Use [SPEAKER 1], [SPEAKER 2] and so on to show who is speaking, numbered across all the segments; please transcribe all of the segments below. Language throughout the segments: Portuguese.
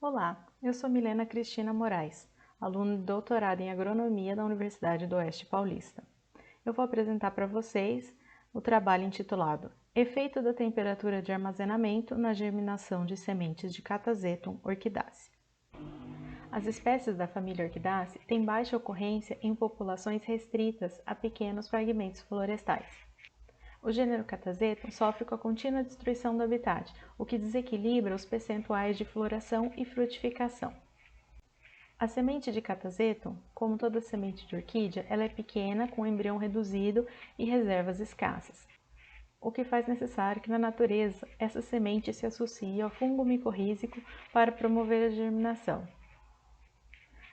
[SPEAKER 1] Olá, eu sou Milena Cristina Moraes, aluna de doutorado em Agronomia da Universidade do Oeste Paulista. Eu vou apresentar para vocês o trabalho intitulado Efeito da temperatura de armazenamento na germinação de sementes de Catasetum orquidaceae. As espécies da família Orquidaceae têm baixa ocorrência em populações restritas a pequenos fragmentos florestais. O gênero Catasetum sofre com a contínua destruição do habitat, o que desequilibra os percentuais de floração e frutificação. A semente de Catasetum, como toda semente de orquídea, ela é pequena, com embrião reduzido e reservas escassas, o que faz necessário que na natureza essa semente se associe ao fungo micorrízico para promover a germinação.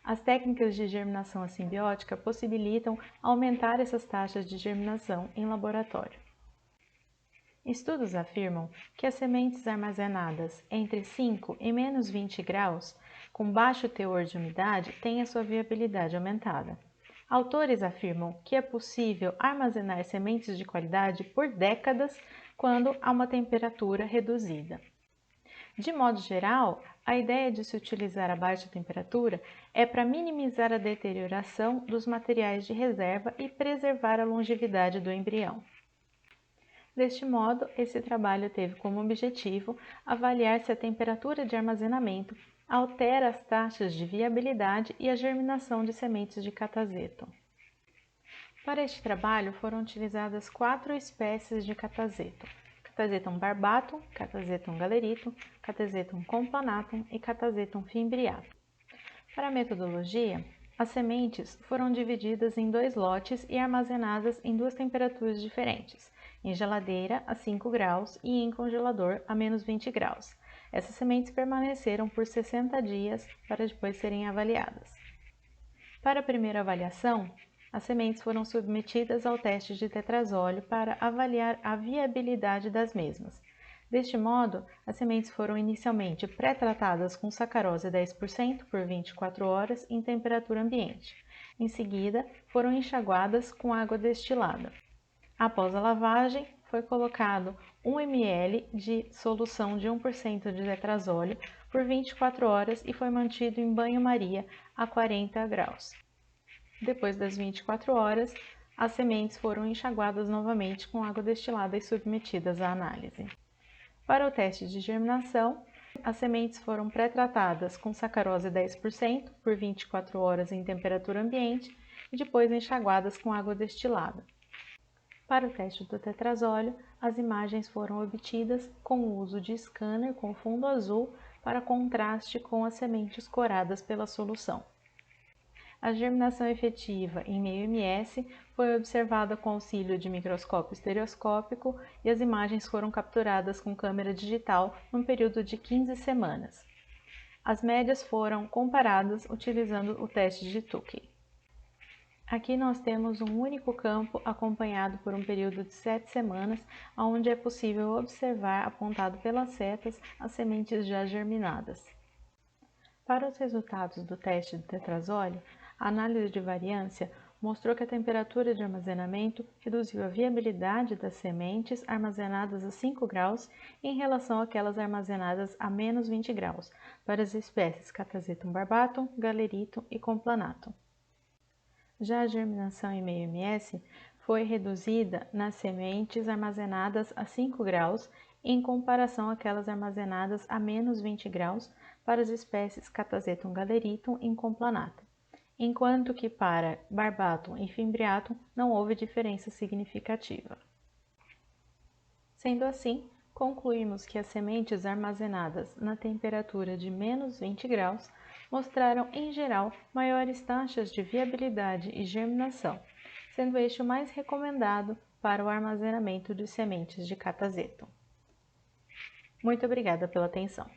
[SPEAKER 1] As técnicas de germinação assimbiótica possibilitam aumentar essas taxas de germinação em laboratório. Estudos afirmam que as sementes armazenadas entre 5 e menos 20 graus, com baixo teor de umidade, têm a sua viabilidade aumentada. Autores afirmam que é possível armazenar sementes de qualidade por décadas quando há uma temperatura reduzida. De modo geral, a ideia de se utilizar a baixa temperatura é para minimizar a deterioração dos materiais de reserva e preservar a longevidade do embrião. Deste modo, esse trabalho teve como objetivo avaliar se a temperatura de armazenamento altera as taxas de viabilidade e a germinação de sementes de Catasetum. Para este trabalho foram utilizadas 4 espécies de Catasetum: Catasetum barbatum, Catasetum galeritum, Catasetum complanatum e Catasetum fimbriatum. Para a metodologia, as sementes foram divididas em 2 lotes e armazenadas em 2 temperaturas diferentes, em geladeira a 5 graus e em congelador a menos 20 graus. Essas sementes permaneceram por 60 dias para depois serem avaliadas. Para a primeira avaliação, as sementes foram submetidas ao teste de tetrazóleo para avaliar a viabilidade das mesmas. Deste modo, as sementes foram inicialmente pré-tratadas com sacarose 10% por 24 horas em temperatura ambiente. Em seguida, foram enxaguadas com água destilada. Após a lavagem, foi colocado 1 ml de solução de 1% de tetrazóleo por 24 horas e foi mantido em banho-maria a 40 graus. Depois das 24 horas, as sementes foram enxaguadas novamente com água destilada e submetidas à análise. Para o teste de germinação, as sementes foram pré-tratadas com sacarose 10% por 24 horas em temperatura ambiente e depois enxaguadas com água destilada. Para o teste do tetrazóleo, as imagens foram obtidas com o uso de scanner com fundo azul para contraste com as sementes coradas pela solução. A germinação efetiva em meio ms foi observada com auxílio de microscópio estereoscópico e as imagens foram capturadas com câmera digital num período de 15 semanas. As médias foram comparadas utilizando o teste de Tukey. Aqui nós temos um único campo acompanhado por um período de 7 semanas, onde é possível observar, apontado pelas setas, as sementes já germinadas. Para os resultados do teste de tetrazóleo, a análise de variância mostrou que a temperatura de armazenamento reduziu a viabilidade das sementes armazenadas a 5 graus em relação àquelas armazenadas a menos 20 graus, para as espécies Catasetum barbatum, galeritum e complanatum. Já a germinação em meio ms foi reduzida nas sementes armazenadas a 5 graus em comparação àquelas armazenadas a menos 20 graus para as espécies Catasetum galeritum e complanatum, enquanto que para barbatum e fimbriatum não houve diferença significativa. Sendo assim, concluímos que as sementes armazenadas na temperatura de menos 20 graus mostraram, em geral, maiores taxas de viabilidade e germinação, sendo este o mais recomendado para o armazenamento de sementes de Catasetum. Muito obrigada pela atenção.